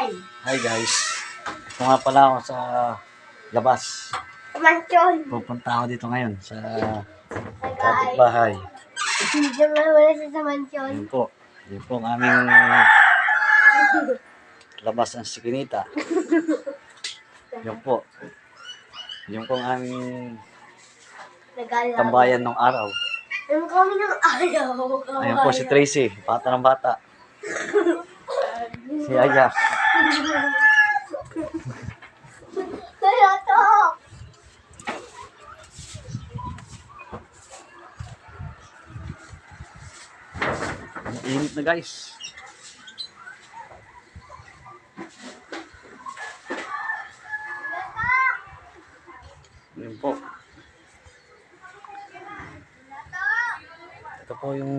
bahay. Hi guys. Ito nga pala ako sa labas. Mansyon. Pupunta ako dito ngayon sa kapitbahay. Dito nga wala siya sa mansyon. Yun po. Yun po ang aming labas ng sikinita. Yun po. Yun po ang aming tambayan ng araw. Yung kami ng ayaw. Ayun po si Tracy, bata ng bata. Si Aya. Kaya to. Ang init na guys. Yun po. Ito po yung